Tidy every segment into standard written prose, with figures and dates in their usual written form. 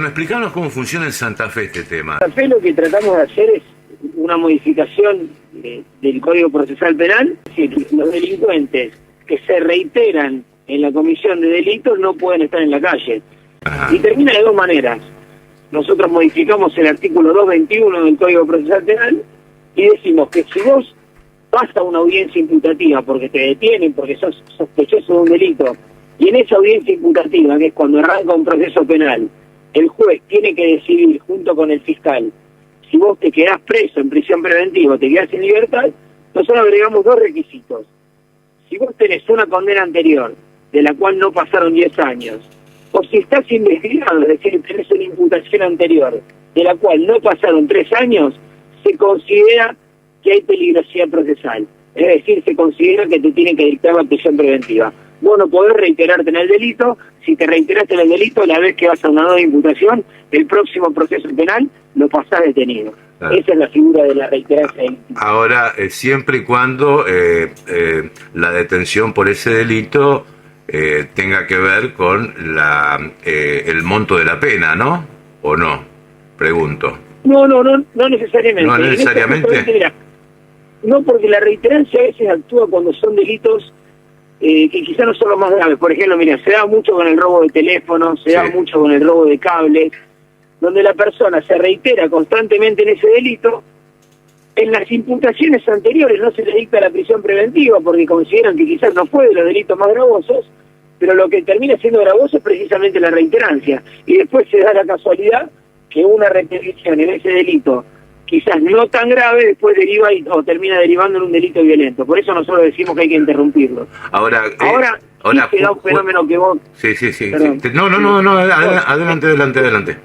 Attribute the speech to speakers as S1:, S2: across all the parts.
S1: explícanos cómo funciona en Santa Fe este tema.
S2: En Santa Fe lo que tratamos de hacer es una modificación del Código Procesal Penal, es decir, los delincuentes que se reiteran en la comisión de delitos no pueden estar en la calle. Ajá. Y termina de dos maneras. Nosotros modificamos el artículo 221 del Código Procesal Penal y decimos que si vos vas a una audiencia imputativa porque te detienen, porque sos sospechoso de un delito, y en esa audiencia imputativa, que es cuando arranca un proceso penal, el juez tiene que decidir junto con el fiscal si vos te quedás preso en prisión preventiva o te quedás en libertad. Nosotros agregamos dos requisitos. Si vos tenés una condena anterior de la cual no pasaron 10 años, o si estás investigado, es decir, tenés una imputación anterior de la cual no pasaron 3 años, se considera que hay peligrosidad procesal. Es decir, se considera que te tienen que dictar la prisión preventiva. Vos no podés reiterarte en el delito. Si te reiteraste en el delito, la vez que vas a una nueva imputación, el próximo proceso penal lo pasás detenido. Claro. Esa es la figura de la reiterancia delictiva.
S1: Ahora, siempre y cuando la detención por ese delito tenga que ver con el monto de la pena, ¿no? ¿O no? Pregunto.
S2: No necesariamente.
S1: ¿No necesariamente?
S2: Mira, no, porque la reiterancia a veces actúa cuando son delitos que quizás no son los más graves. Por ejemplo, mira, se da mucho con el robo de teléfonos, se da mucho con el robo de cables, donde la persona se reitera constantemente en ese delito. En las imputaciones anteriores no se le dicta la prisión preventiva porque consideran que quizás no fue de los delitos más gravosos, pero lo que termina siendo gravoso es precisamente la reiterancia. Y después se da la casualidad que una repetición en ese delito, quizás no tan grave, después deriva o termina derivando en un delito violento. Por eso nosotros decimos que hay que interrumpirlo. Ahora sí se da un fenómeno que vos...
S1: Sí. No, adelante.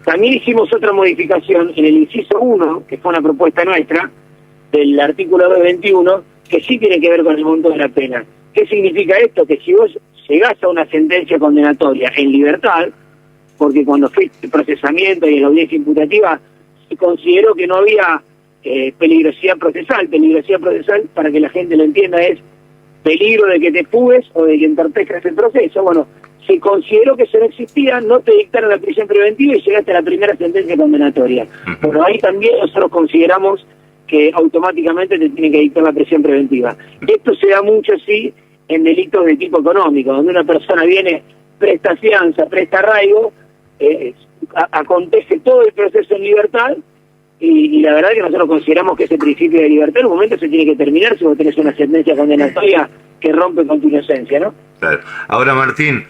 S2: También hicimos otra modificación en el inciso 1, que fue una propuesta nuestra, del artículo 221, que sí tiene que ver con el monto de la pena. ¿Qué significa esto? Que si vos llegás a una sentencia condenatoria en libertad, porque cuando fue el procesamiento y en la audiencia imputativa se consideró que no había peligrosidad procesal. Peligrosidad procesal, para que la gente lo entienda, es peligro de que te fugues o de que entorpezcas el proceso. Bueno, se consideró que eso no existía, no te dictaron la prisión preventiva y llegaste a la primera sentencia condenatoria. Pero ahí también nosotros consideramos que automáticamente te tienen que dictar la prisión preventiva. Esto se da mucho, sí, en delitos de tipo económico, donde una persona viene, presta fianza, presta arraigo, acontece todo el proceso en libertad y la verdad que nosotros consideramos que ese principio de libertad en un momento se tiene que terminar si vos tenés una sentencia condenatoria que rompe con tu inocencia, ¿no?
S1: Claro. Ahora, Martín,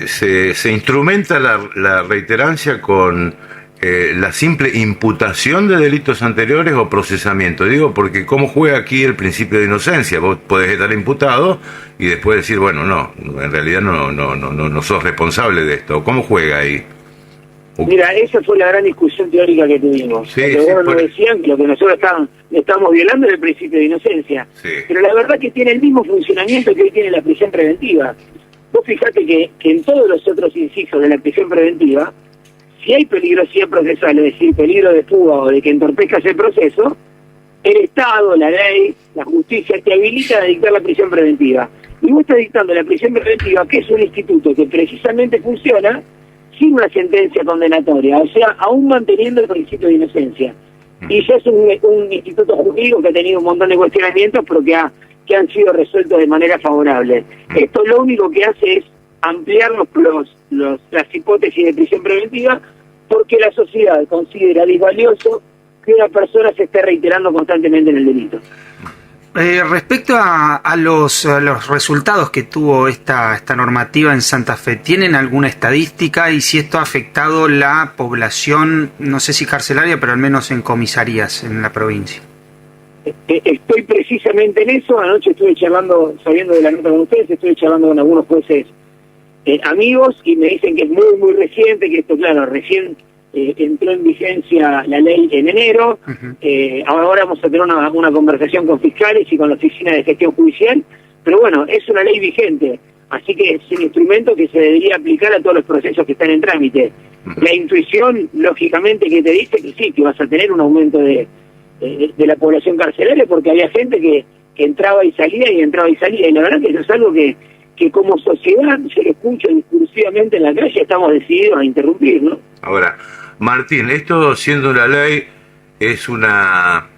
S1: se instrumenta la reiterancia con la simple imputación de delitos anteriores o procesamiento. Digo, porque ¿cómo juega aquí el principio de inocencia? Vos podés estar imputado y después decir, bueno, no, en realidad no sos responsable de esto. ¿Cómo juega ahí?
S2: Mira, esa fue la gran discusión teórica que tuvimos. Nos decían que lo que nosotros estamos violando es el principio de inocencia. Sí. Pero la verdad que tiene el mismo funcionamiento que hoy tiene la prisión preventiva. Vos fijate que en todos los otros incisos de la prisión preventiva, si hay peligrosidad procesal, es decir, peligro de fuga o de que entorpezcas el proceso, el Estado, la ley, la justicia te habilita a dictar la prisión preventiva. Y vos estás dictando la prisión preventiva, que es un instituto que precisamente funciona sin una sentencia condenatoria, o sea, aún manteniendo el principio de inocencia. Y ya es un instituto jurídico que ha tenido un montón de cuestionamientos, pero que han sido resueltos de manera favorable. Esto lo único que hace es ampliar las hipótesis de prisión preventiva, porque la sociedad considera disvalioso que una persona se esté reiterando constantemente en el delito.
S3: Respecto a los resultados que tuvo esta normativa en Santa Fe, ¿tienen alguna estadística y si esto ha afectado la población, no sé si carcelaria, pero al menos en comisarías en la provincia?
S2: Estoy precisamente en eso. Anoche estuve charlando, saliendo de la nota con ustedes, estuve charlando con algunos jueces amigos y me dicen que es muy, muy reciente, que esto, claro, recién entró en vigencia la ley en enero. Ahora vamos a tener una conversación con fiscales y con la Oficina de Gestión Judicial, pero bueno, es una ley vigente, así que es un instrumento que se debería aplicar a todos los procesos que están en trámite. La intuición, lógicamente, que te dice que sí, que vas a tener un aumento de la población carcelaria, porque había gente que entraba y salía, y la verdad que eso es algo que que como sociedad se lo escucha discursivamente en la calle, estamos decididos a interrumpir, ¿no?
S1: Ahora, Martín, esto siendo una ley es una,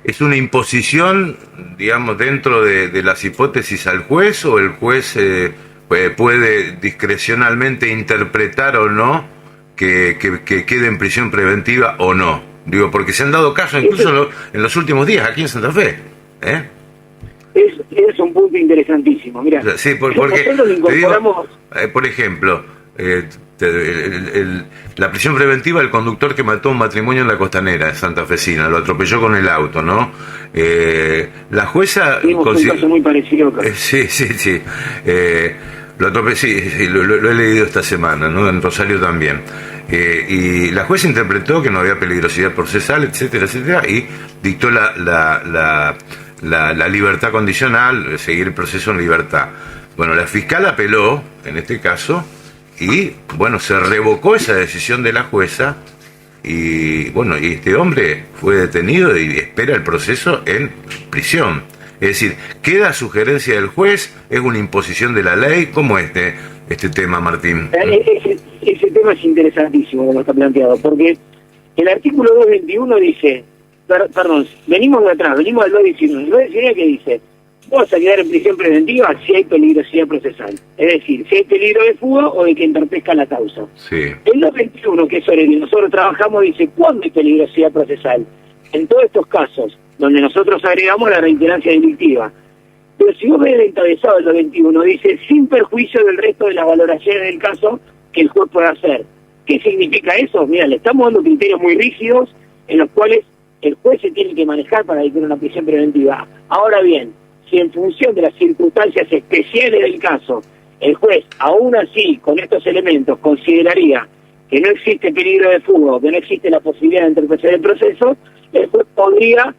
S1: es una imposición, digamos, dentro de las hipótesis al juez, o el juez puede discrecionalmente interpretar o no que quede en prisión preventiva o no. Digo, porque se han dado casos incluso en los últimos días aquí en Santa Fe.
S2: Es un punto interesantísimo. Mira,
S1: sí, porque
S2: nosotros incorporamos...
S1: digo, por ejemplo, la prisión preventiva del conductor que mató un matrimonio en la Costanera de Santafesina, lo atropelló con el auto, ¿no? La jueza...
S2: Tenemos un caso muy parecido.
S1: Sí. Lo he leído esta semana, ¿no? En Rosario también. Y la jueza interpretó que no había peligrosidad procesal, etcétera, y dictó la libertad condicional, seguir el proceso en libertad. Bueno, la fiscal apeló, en este caso, y bueno, se revocó esa decisión de la jueza, y bueno, y este hombre fue detenido y espera el proceso en prisión. Es decir, ¿queda sugerencia del juez? ¿Es una imposición de la ley? ¿Cómo es este tema, Martín?
S2: Ese tema es interesantísimo como está planteado, porque el artículo 221 dice, perdón, venimos de atrás, venimos del 219, el 219 que dice, vas a quedar en prisión preventiva si hay peligrosidad procesal, es decir, si hay peligro de fuga o de que entorpezca la causa.
S1: Sí.
S2: El 221, que es sobre el que nosotros trabajamos, dice, ¿cuándo hay peligrosidad procesal? En todos estos casos, donde nosotros agregamos la reiterancia delictiva. Pero si vos ves el encabezado del 221, dice, sin perjuicio del resto de las valoraciones del caso que el juez pueda hacer. ¿Qué significa eso? Mira, le estamos dando criterios muy rígidos en los cuales el juez se tiene que manejar para dictar una prisión preventiva. Ahora bien, si en función de las circunstancias especiales del caso, el juez, aún así, con estos elementos, consideraría que no existe peligro de fuga o que no existe la posibilidad de entorpecer el proceso, el juez podría,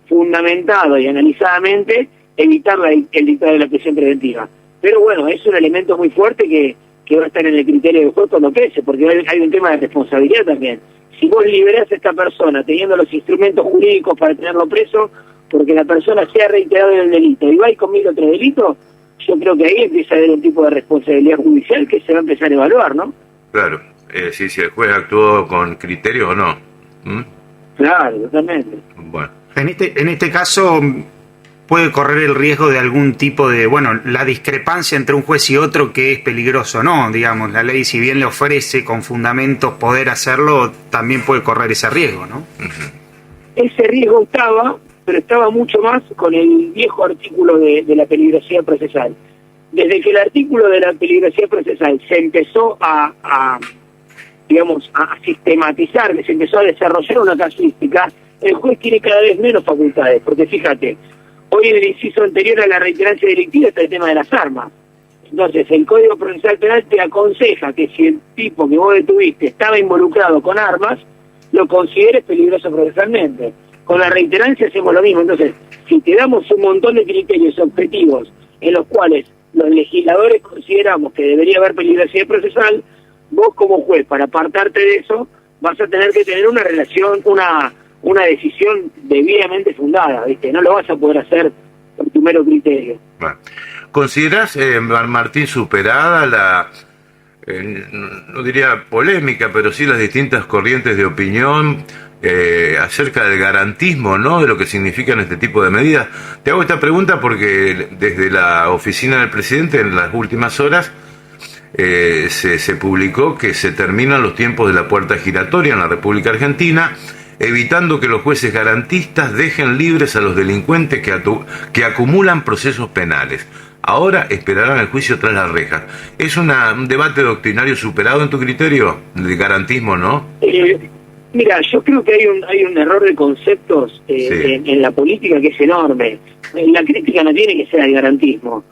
S2: fundamentado y analizadamente, evitar el dictado de la prisión preventiva. Pero bueno, es un elemento muy fuerte que va a estar en el criterio del juez cuando pese, porque hay un tema de responsabilidad también. Si vos liberás a esta persona teniendo los instrumentos jurídicos para tenerlo preso, porque la persona se ha reiterado en el delito y va y comete otro delito, yo creo que ahí empieza a haber un tipo de responsabilidad judicial que se va a empezar a evaluar, ¿no?
S1: Claro, si el juez actuó con criterio o no.
S2: Claro, totalmente.
S1: Bueno.
S3: En este caso puede correr el riesgo de algún tipo de, la discrepancia entre un juez y otro, que es peligroso, ¿no? Digamos, la ley, si bien le ofrece con fundamentos poder hacerlo, también puede correr ese riesgo, ¿no?
S2: Ese riesgo estaba, pero estaba mucho más con el viejo artículo de la peligrosidad procesal. Desde que el artículo de la peligrosidad procesal se empezó a sistematizar, que se empezó a desarrollar una casuística, el juez tiene cada vez menos facultades, porque fíjate, hoy en el inciso anterior a la reiterancia delictiva está el tema de las armas. Entonces, el Código Procesal Penal te aconseja que si el tipo que vos detuviste estaba involucrado con armas, lo consideres peligroso procesalmente. Con la reiterancia hacemos lo mismo. Entonces, si te damos un montón de criterios objetivos en los cuales los legisladores consideramos que debería haber peligrosidad procesal, vos como juez, para apartarte de eso, vas a tener que tener una relación, una decisión debidamente fundada, ¿viste? No lo vas a poder hacer por tu mero criterio.
S1: Bueno. ¿Considerás, Martín, superada no diría polémica, pero sí las distintas corrientes de opinión acerca del garantismo, ¿no?, de lo que significan este tipo de medidas? Te hago esta pregunta porque desde la oficina del presidente en las últimas horas se publicó que se terminan los tiempos de la puerta giratoria en la República Argentina, evitando que los jueces garantistas dejen libres a los delincuentes que acumulan procesos penales. Ahora esperarán el juicio tras las rejas. ¿Es un debate doctrinario superado en tu criterio de garantismo, no?
S2: Mira, yo creo que hay un error de conceptos
S1: Sí.
S2: en la política que es enorme. La crítica no tiene que ser al garantismo.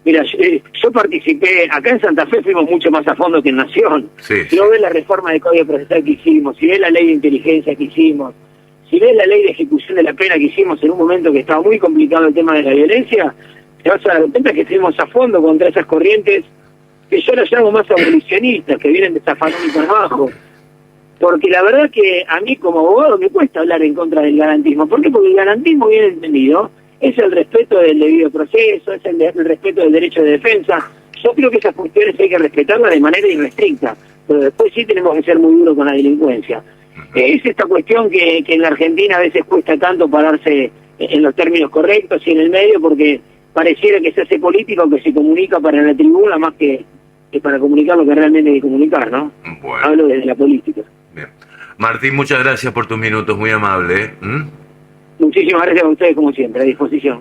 S2: Mira, yo participé, acá en Santa Fe fuimos mucho más a fondo que en Nación.
S1: Sí,
S2: Si vos ves la reforma de Código Procesal que hicimos, si ves la ley de inteligencia que hicimos, si ves la ley de ejecución de la pena que hicimos en un momento que estaba muy complicado el tema de la violencia, te vas a dar cuenta que fuimos a fondo contra esas corrientes que yo las llamo más abolicionistas, que vienen de Zaffaroni y por abajo. Porque la verdad que a mí como abogado me cuesta hablar en contra del garantismo. ¿Por qué? Porque el garantismo bien entendido es el respeto del debido proceso, es el respeto del derecho de defensa. Yo creo que esas cuestiones hay que respetarlas de manera irrestricta, pero después sí tenemos que ser muy duros con la delincuencia. Es esta cuestión que en la Argentina a veces cuesta tanto pararse en los términos correctos y en el medio, porque pareciera que se hace política o que se comunica para la tribuna más que para comunicar lo que realmente hay que comunicar, ¿no?
S1: Bueno.
S2: Hablo desde la política.
S1: Bien. Martín, muchas gracias por tus minutos, muy amable.
S2: Muchísimas gracias a ustedes, como siempre, a disposición.